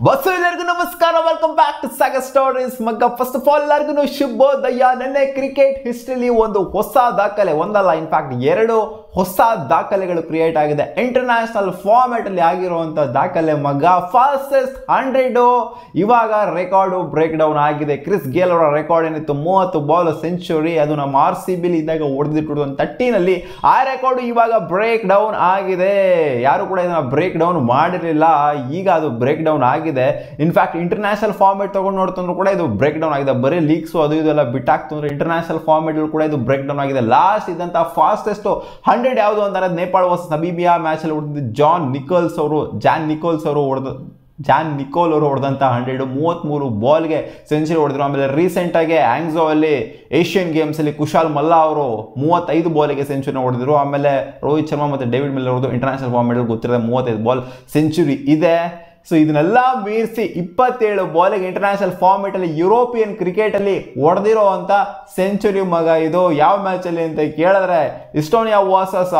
Bus ಎಲ್ಲರಿಗೂ ನಮಸ್ಕಾರ, welcome back to Sagar stories. ಮಗ ಫಸ್ಟ್ ಆಫ್ ಆಲ್ ಎಲ್ಲರಿಗೂ ಶುಭೋದಯ. ನೆನ್ನೆ ಕ್ರಿಕೆಟ್ ಹಿಸ್ಟ್ರಿಲಿ ಒಂದು ಹೊಸ ದಾಖಲೆ, ಒಂದಲ್ಲ ಇನ್ಫ್ಯಾಕ್ಟ್ ಎರಡು ಹೊಸ ದಾಖಲೆಗಳು ಕ್ರಿಯೇಟ್ ಆಗಿದೆ. ಇಂಟರ್ನ್ಯಾಷನಲ್ ಫಾರ್ಮ್ಯಾಟ್ ಅಲ್ಲಿ ಆಗಿರುವಂತ ದಾಖಲೆ ಮಗ. ಫಾಸ್ಟೆಸ್ಟ್ 100 ಇವಾಗ ರೆಕಾರ್ಡು ಬ್ರೇಕ್ ಡೌನ್ ಆಗಿದೆ. ಕ್ರಿಸ್ ಗೇಲ್ ಅವರ ರೆಕಾರ್ಡ್ ಏನಿತ್ತು 30 ಬಾಲ್ ಸೆಂಚುರಿ, ಅದು ನಮ್ಮ RCB ಇದ್ದಾಗ ಹೊಡೆದಿಟ್ಟು 30ನಲ್ಲಿ ಆ ರೆಕಾರ್ಡ್ ಇವಾಗ ಬ್ರೇಕ್ ಡೌನ್ ಆಗಿದೆ. ಯಾರು ಕೂಡ ಇದನ್ನ ಬ್ರೇಕ್ ಡೌನ್ ಮಾಡಿರಲಿಲ್ಲ, ಈಗ ಅದು ಬ್ರೇಕ್ ಡೌನ್ ಆಗಿದೆ. ಇನ್ಫ್ಯಾಕ್ಟ್ ಇಂಟರ್ನ್ಯಾಷನಲ್ ಫಾರ್ಮ್ಯಾಟ್ ತಗೊಂಡು ನೋಡ್ತಂದ್ರೂ ಕೂಡ ಇದು ಬ್ರೇಕ್ ಡೌನ್ ಆಗಿದೆ. ಬರೀ ಲೀಗ್ಸ್ ಅದು ಇದೆಲ್ಲ ಬಿಟ್ಟಾಕ್ತಂದ್ರೆ ಇಂಟರ್ನ್ಯಾಷನಲ್ ಫಾರ್ಮ್ಯಾಟ್ ಕೂಡ ಇದು ಬ್ರೇಕ್ ಡೌನ್ ಆಗಿದೆ. ಲಾಸ್ಟ್ ಇದ್ದಂತ ಫಾಸ್ಟೆಸ್ಟ್ 100 ಯಾವುದು ಅಂತ ನೇಪಾಳ ವರ್ಸಸ್ ನಮೀಬಿಯಾ ಮ್ಯಾಚ್ ಅಲ್ಲಿ ಹೊಡೆದಿದ್ದು ಜಾನ್ ನಿಕೋಲ್ ಅವರು ಹೊಡೆದಂತ 133 ಬಾಲ್ಗೆ ಸೆಂಚುರಿ ಹೊಡೆದ್ರು. ಆಮೇಲೆ ರೀಸೆಂಟ್ ಆಗಿ ಆಂಗ್ಝೋ ಅಲ್ಲಿ ಏಷ್ಯನ್ ಗೇಮ್ಸ್ ಅಲ್ಲಿ ಕುಶಾಲ್ ಮಲ್ಲಾ ಅವರು 35 ಬಾಲಿಗೆ ಸೆಂಚುರಿ ಹೊಡೆದ್ರು. ಆಮೇಲೆ ರೋಹಿತ್ ಶರ್ಮಾ ಮತ್ತೆ ಡೇವಿಡ್ ಮಿಲ್ಲರ್ ಅವ್ರದ್ದು ಇಂಟರ್ನ್ಯಾಷನಲ್ ಫಾರ್ಮ್ಯಾಟ್ ಗೊತ್ತಿರೋದು 35 ಬಾಲ್ ಸೆಂಚುರಿ ಇದೆ. ಸೊ ಇದನ್ನೆಲ್ಲ ಮೀರಿಸಿ 27 ಬಾಲಿಗೆ ಇಂಟರ್ನ್ಯಾಷನಲ್ ಫಾರ್ಮ್ಯಾಟ್ ಅಲ್ಲಿ ಯುರೋಪಿಯನ್ ಕ್ರಿಕೆಟ್ ಅಲ್ಲಿ ಹೊಡೆದಿರೋ ಅಂತ ಸೆಂಚುರಿ ಮಗ. ಇದು ಯಾವ ಮ್ಯಾಚ್ ಅಲ್ಲಿ ಅಂತ ಕೇಳಿದ್ರೆ ಇಸ್ಟೋನಿಯಾ ವರ್ಸಸ್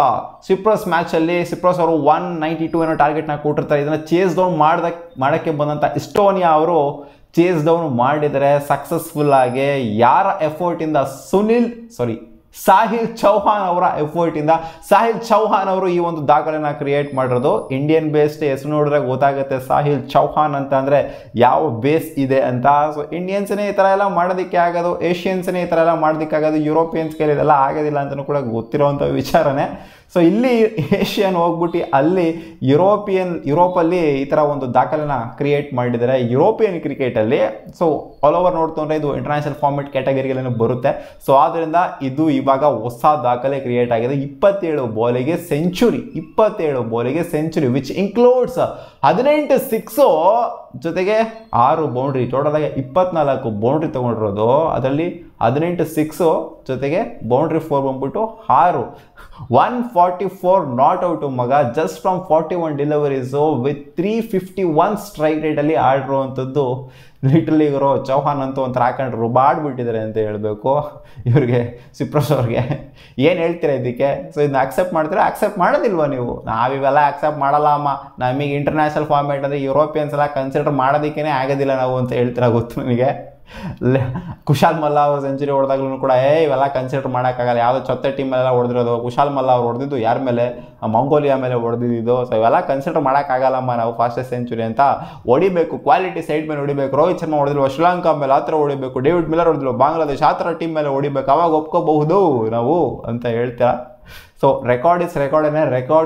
ಸಿಪ್ರಸ್ ಮ್ಯಾಚ್ ಅಲ್ಲಿ ಸಿಪ್ರಸ್ ಅವರು 192 ಏನೋ ಟಾರ್ಗೆಟ್ ನ ಕೊಟ್ಟಿರ್ತಾರೆ. ಇದನ್ನ ಚೇಸ್ ಡೌನ್ ಮಾಡಕ್ಕೆ ಬಂದಂತ ಇಸ್ಟೋನಿಯಾ ಅವರು ಚೇಸ್ ಡೌನ್ ಮಾಡಿದರೆ ಸಕ್ಸಸ್ಫುಲ್ ಆಗಿ. ಯಾರ ಎಫರ್ಟ್ ಇಂದ? ಸಾಹಿಲ್ ಚೌಹಾನ್ ಅವರ ಎಫರ್ಟ್ ಇಂದ. ಸಾಹಿಲ್ ಚೌಹಾನ್ ಅವರು ಈ ಒಂದು ದಾಖಲೆನ ಕ್ರಿಯೇಟ್ ಮಾಡಿರೋದು. ಇಂಡಿಯನ್ ಬೇಸ್ಡ್ ಹೆಸರು ನೋಡಿದ್ರೆ ಗೊತ್ತಾಗುತ್ತೆ ಸಾಹಿಲ್ ಚೌಹಾನ್ ಅಂತ ಅಂದ್ರೆ ಯಾವ ಬೇಸ್ ಇದೆ ಅಂತ. ಸೊ ಇಂಡಿಯನ್ಸ್ನೇ ಈ ತರ ಎಲ್ಲ ಮಾಡೋದಕ್ಕೆ ಆಗೋದು, ಏಷ್ಯನ್ಸ್ನೇ ಈ ತರ ಎಲ್ಲ ಮಾಡೋದಕ್ಕೆ ಆಗೋದು, ಯುರೋಪಿಯನ್ಸ್ ಕೈಲಿ ಇದೆಲ್ಲ ಆಗೋದಿಲ್ಲ ಅಂತಲೂ ಕೂಡ ಗೊತ್ತಿರೋವಂಥ ವಿಚಾರನೇ. ಸೊ ಇಲ್ಲಿ ಏಷ್ಯನ್ ಹೋಗ್ಬಿಟ್ಟು ಅಲ್ಲಿ ಯುರೋಪಲ್ಲಿ ಈ ಥರ ಒಂದು ದಾಖಲೆನ ಕ್ರಿಯೇಟ್ ಮಾಡಿದ್ದಾರೆ ಯುರೋಪಿಯನ್ ಕ್ರಿಕೆಟಲ್ಲಿ. ಸೊ ಆಲ್ ಓವರ್ ನೋಡ್ತಂದ್ರೆ ಇದು ಇಂಟರ್ನ್ಯಾಷನಲ್ ಫಾರ್ಮ್ಯಾಟ್ ಕ್ಯಾಟಗರಿಗಳೇನು ಬರುತ್ತೆ. ಸೊ ಆದ್ದರಿಂದ ಇದು ಇವಾಗ ಹೊಸ ದಾಖಲೆ ಕ್ರಿಯೇಟ್ ಆಗಿದೆ. 27 ಬಾಲಿಗೆ ಸೆಂಚುರಿ ವಿಚ್ ಇನ್ಕ್ಲೂಡ್ಸ್ 18 ಸಿಕ್ಸು ಜೊತೆಗೆ 6 ಬೌಂಡ್ರಿ. ಟೋಟಲ್ ಆಗಿ 24 ಬೌಂಡ್ರಿ ತಗೊಂಡಿರೋದು. ಅದರಲ್ಲಿ 18 ಸಿಕ್ಸು ಜೊತೆಗೆ ಬೌಂಡ್ರಿ 4 ಬಂದ್ಬಿಟ್ಟು 6. 144 ನಾಟ್ ಔಟ್ ಮಗ, just from 41 deliveries with 351 strike rate ಅಲ್ಲಿ ಆಡಿರುವಂಥದ್ದು. ಲಿಟರಲಿ ಇವರು ಚೌಹಾನ್ ಅಂತೂ ಒಂಥರ ಹಾಕೊಂಡು ರುಬಾಡ್ಬಿಟ್ಟಿದ್ದಾರೆ ಅಂತ ಹೇಳಬೇಕು. ಇವ್ರಿಗೆ ಸಿಪ್ರಸ್ ಅವ್ರಿಗೆ ಏನು ಹೇಳ್ತೀರಾ ಇದಕ್ಕೆ? ಸೊ ಇದನ್ನ ಅಕ್ಸೆಪ್ಟ್ ಮಾಡ್ತೀರಾ? ಅಕ್ಸೆಪ್ಟ್ ಮಾಡೋದಿಲ್ವಾ ನೀವು? ನಾವಿವೆಲ್ಲ ಅಕ್ಸೆಪ್ಟ್ ಮಾಡಲ್ಲ ಅಮ್ಮ, ನಮಗೆ ಇಂಟರ್ನ್ಯಾಷನಲ್ ಫಾರ್ಮ್ಯಾಟ್ ಅಂದರೆ ಯುರೋಪಿಯನ್ಸ್ ಎಲ್ಲ ಕನ್ಸಿಡರ್ ಮಾಡೋದಕ್ಕೇ ಆಗೋದಿಲ್ಲ ನಾವು ಅಂತ ಹೇಳ್ತೀರಾ ಗೊತ್ತು ನನಗೆ. ಕುಶಾಲ್ ಮಲ್ಲಾ ಅವರು ಸೆಂಚುರಿ ಹೊಡೆದಾಗ್ಲೂ ಕೂಡ ಇವೆಲ್ಲ ಕನ್ಸಿಡರ್ ಮಾಡೋಕ್ಕಾಗಲ್ಲ. ಯಾವುದೋ ಚೊತ್ತೆ ಟೀಮೆಲ್ಲ ಹೊಡೆದಿರೋದು. ಕುಶಾಲ್ ಮಲ್ಲಾ ಅವ್ರು ಹೊಡೆದಿದ್ದು ಯಾರ ಮೇಲೆ? ಮಂಗೋಲಿಯಾ ಮೇಲೆ ಹೊಡೆದಿದ್ದು. ಸೊ ಇವೆಲ್ಲ ಕನ್ಸಿಡರ್ ಮಾಡೋಕ್ಕಾಗಲ್ಲಮ್ಮ ನಾವು ಫಾಸ್ಟೆಸ್ಟ್ ಸೆಂಚುರಿ ಅಂತ. ಹೊಡಿಬೇಕು, ಕ್ವಾಲಿಟಿ ಸೈಡ್ ಮೇಲೆ ಹೊಡಿಬೇಕು. ರೋಹಿತ್ ಶರ್ಮಾ ಹೊಡೆದಿಲ್ವ ಶ್ರೀಲಂಕಾ ಮೇಲೆ ಆ ಥರ ಹೊಡಿಬೇಕು. ಡೇವಿಡ್ ಮಿಲ್ಲರ್ ಹೊಡೆದಿಲ್ವ ಬಾಂಗ್ಲಾದೇಶ್ ಆ ಥರ ಟೀಮ್ ಮೇಲೆ ಹೊಡಿಬೇಕು, ಅವಾಗ ಒಪ್ಕೋಬಹುದು ನಾವು ಅಂತ ಹೇಳ್ತೀರಾ. ಸೊ ರೆಕಾರ್ಡ್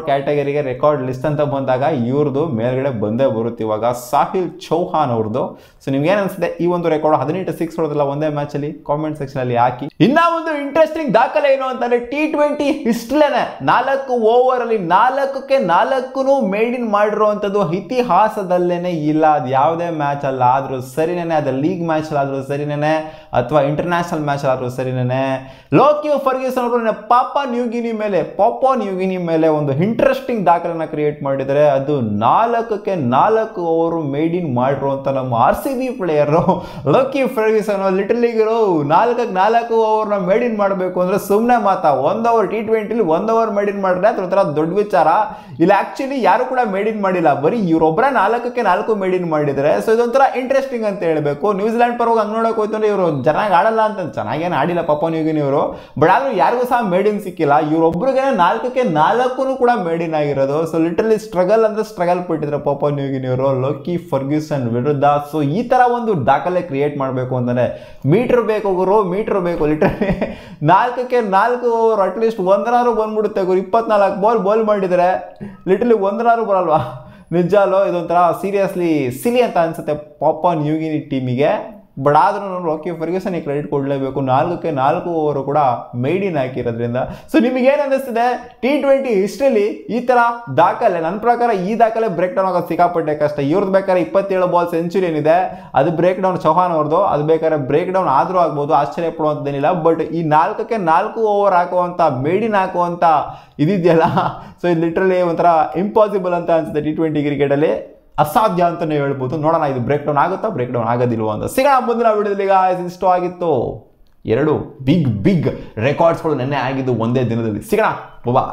ಕ್ಯಾಟಗರಿಗೆ ರೆಕಾರ್ಡ್ ಲಿಸ್ಟ್ ಅಂತ ಬಂದಾಗ ಇವ್ರದ್ದು ಮೇಲ್ಗಡೆ ಬಂದೇ ಬರುತ್ತೆ ಇವಾಗ ಸಾಹಿಲ್ ಚೌಹಾನ್ ಅವ್ರದ್ದು. ಸೊ ನಿಮ್ಗೆ ಏನ್ ಅನ್ಸುತ್ತೆ ಈ ಒಂದು ರೆಕಾರ್ಡ್? 18 ಸಿಕ್ಸ್ ಹೊಡೆದಿಲ್ಲ ಒಂದೇ ಮ್ಯಾಚ್ ಅಲ್ಲಿ? ಕಾಮೆಂಟ್ ಸೆಕ್ಷನ್ ಅಲ್ಲಿ ಹಾಕಿ. ಇನ್ನ ಒಂದು ಇಂಟ್ರೆಸ್ಟಿಂಗ್ ದಾಖಲೆ ಏನು ಅಂತಂದ್ರೆ T20 ಹಿಸ್ಟ್ರಿಲೇನೆ 4 ಓವರ್ ಅಲ್ಲಿ 4ಕ್ಕೆ 4 ಮೇಡ್ ಇನ್ ಮಾಡಿರುವಂತದ್ದು ಇತಿಹಾಸದಲ್ಲೇನೆ ಇಲ್ಲ. ಅದು ಯಾವುದೇ ಮ್ಯಾಚ್ ಅಲ್ಲ ಆದ್ರೂ ಸರಿನೇನೆ, ಅದು ಲೀಗ್ ಮ್ಯಾಚ್ ಆದ್ರೂ ಸರಿನೇನೆ ಅಥವಾ ಇಂಟರ್ನ್ಯಾಷನಲ್ ಮ್ಯಾಚ್ ಆದ್ರೂ ಸರಿನೇನೆ. ಲೋಕಿ ಫರ್ಗ್ಯೂಸನ್ ಅವರು ಪಾಪಾ ನ್ಯೂಗಿನಿ ಮೇಲೆ ಒಂದು ಇಂಟ್ರೆಸ್ಟಿಂಗ್ ದಾಖಲೆನ ಕ್ರಿಯೇಟ್ ಮಾಡಿದರೆ. ಅದು 4ಕ್ಕೆ 4 ಓವರ್ ಮೇಡ್ ಇನ್ ಮಾಡಿರುವಂತ ನಮ್ಮ RCB player Lockie Ferguson. Literally 4ಕ್ಕೆ 4 ಓವರ್ನ ಮೇಡ್ ಇನ್ ಮಾಡಬೇಕು ಅಂದ್ರೆ ಸುಮ್ಮನೆ ಮಾತಾ? 1 over T20 1 over maiden ಮಾಡಿದ್ರೆ ಅದೊಂಥರ ದೊಡ್ಡ ವಿಚಾರ. ಇಲ್ಲಿ ಆಕ್ಚುಲಿ ಯಾರು ಕೂಡ ಮೇಡ್ ಇನ್ ಮಾಡಿಲ್ಲ, ಬರೀ ಇವರೊಬ್ಬರ 4ಕ್ಕೆ 4 ಮೇಡ್ ಇನ್ ಮಾಡಿದರೆ. ಸೊ ಇದೊಂಥರ ಇಂಟ್ರೆಸ್ಟಿಂಗ್ ಅಂತ ಹೇಳಬೇಕು. ನ್ಯೂಜಿಲೆಂಡ್ ಪರವಾಗಿ ಹಂಗೆ ನೋಡಕ್ ಹೋಯ್ತು ಅಂದ್ರೆ ಇವರು ಚೆನ್ನಾಗಿ ಆಡಲ್ಲ ಅಂತ, ಚೆನ್ನಾಗೇನು ಆಡಿಲ್ಲ ಪಾಪಾ ನ್ಯೂಗಿನಿ ಅವರು, ಬಟ್ ಆದ್ರೂ ಯಾರಿಗೂ ಸಹ ಮೇಡ್ ಇನ್ ಸಿಕ್ಕಿಲ್ಲ. ಇವರೊಬ್ಬರಿಗೆ 4ಕ್ಕೆ 4 ಕೂಡ ಮೇಡ್ ಇನ್ ಆಗಿರೋದು. ಸೊ ಲಿಟರಲಿ ಸ್ಟ್ರಗಲ್ ಪಟ್ಟಿದ್ರು ಪಾಪಾ ನ್ಯೂಗಿನಿ ಅವರು ಲೋಕಿ ಫರ್ಗ್ಯೂಸನ್ ವಿರುದ್ಧ. ಸೊ ಈ ತರ ಒಂದು ದಾಖಲೆ ಕ್ರಿಯೇಟ್ ಮಾಡಬೇಕು ಅಂತಂದ್ರೆ ಮೀಟರ್ ಬೇಕು. ಲಿಟರಲಿ 4ಕ್ಕೆ 4 ಓವರ್ ಅಟ್ಲೀಸ್ಟ್ ಒಂದನಾರು ಬಂದ್ಬಿಡುತ್ತೆ ಗುರು. 24 ಬಾಲ್ ಮಾಡಿದರೆ ಲಿಟರಲಿ ಒಂದನಾರು ಬರಲ್ವಾ? ನಿಜಾಲೋ ಇದೊಂಥರ ಸೀರಿಯಸ್ಲಿ ಸಿಲಿ ಅಂತ ಅನ್ಸುತ್ತೆ ಪಾಪಾ ನ್ಯೂಗಿನಿ ಟೀಮಿಗೆ. ಬಟ್ ಆದ್ರೂ ಲೋಕಿ ಫರ್ಗ್ಯೂಸನ್ ಕ್ರೆಡಿಟ್ ಕೊಡಲೇಬೇಕು. 4ಕ್ಕೆ 4 ಓವರು ಕೂಡ ಮೇಡ್ ಇನ್ ಹಾಕಿರೋದ್ರಿಂದ. ಸೊ ನಿಮಗೆ ಏನು ಅನ್ನಿಸ್ತಿದೆ? T20 ಹಿಸ್ಟ್ರಿಲಿ ಈ ತರ ದಾಖಲೆ, ನನ್ನ ಪ್ರಕಾರ ಈ ದಾಖಲೆ ಬ್ರೇಕ್ ಡೌನ್ ಆಗೋದು ಸಿಕ್ಕಾಪಟ್ಟೆ ಕಷ್ಟ. ಇವ್ರದ್ದು ಬೇಕಾದ್ರೆ 27 ಬಾಲ್ ಸೆಂಚುರಿ ಏನಿದೆ ಅದು ಬ್ರೇಕ್ ಡೌನ್ ಚೌಹಾನ್ ಅವ್ರದ್ದು, ಅದು ಬೇಕಾದ್ರೆ ಬ್ರೇಕ್ ಡೌನ್ ಆದ್ರೂ ಆಗ್ಬೋದು, ಆಶ್ಚರ್ಯ ಪಡುವಂಥದ್ದೇನಿಲ್ಲ. ಬಟ್ ಈ 4ಕ್ಕೆ 4 ಓವರ್ ಹಾಕುವಂತ ಮೇಡ್ ಇನ್ ಹಾಕುವಂತ ಇದಿದೆಯಲ್ಲ, ಸೊ ಇದು ಲಿಟ್ರಲಿ ಒಂಥರ ಇಂಪಾಸಿಬಲ್ ಅಂತ ಅನ್ಸುತ್ತೆ T20 ಕ್ರಿಕೆಟಲ್ಲಿ. ಅಸಾಧ್ಯ ಅಂತಲೇ ಹೇಳ್ಬೋದು. ನೋಡೋಣ ಇದು ಬ್ರೇಕ್ ಡೌನ್ ಆಗುತ್ತಾ, ಬ್ರೇಕ್ ಡೌನ್ ಆಗೋದಿಲ್ವ ಅಂತ. ಸಿಗೋಣ ಮುಂದಿನ ವಿಡಿಯೋದಲ್ಲಿ. ಇಷ್ಟ ಆಗಿತ್ತು 2 ಬಿಗ್ ರೆಕಾರ್ಡ್ಸ್ಗಳು ನೆನ್ನೆ ಆಗಿದ್ದು ಒಂದೇ ದಿನದಲ್ಲಿ. ಸಿಗೋಣ, ಬಾ.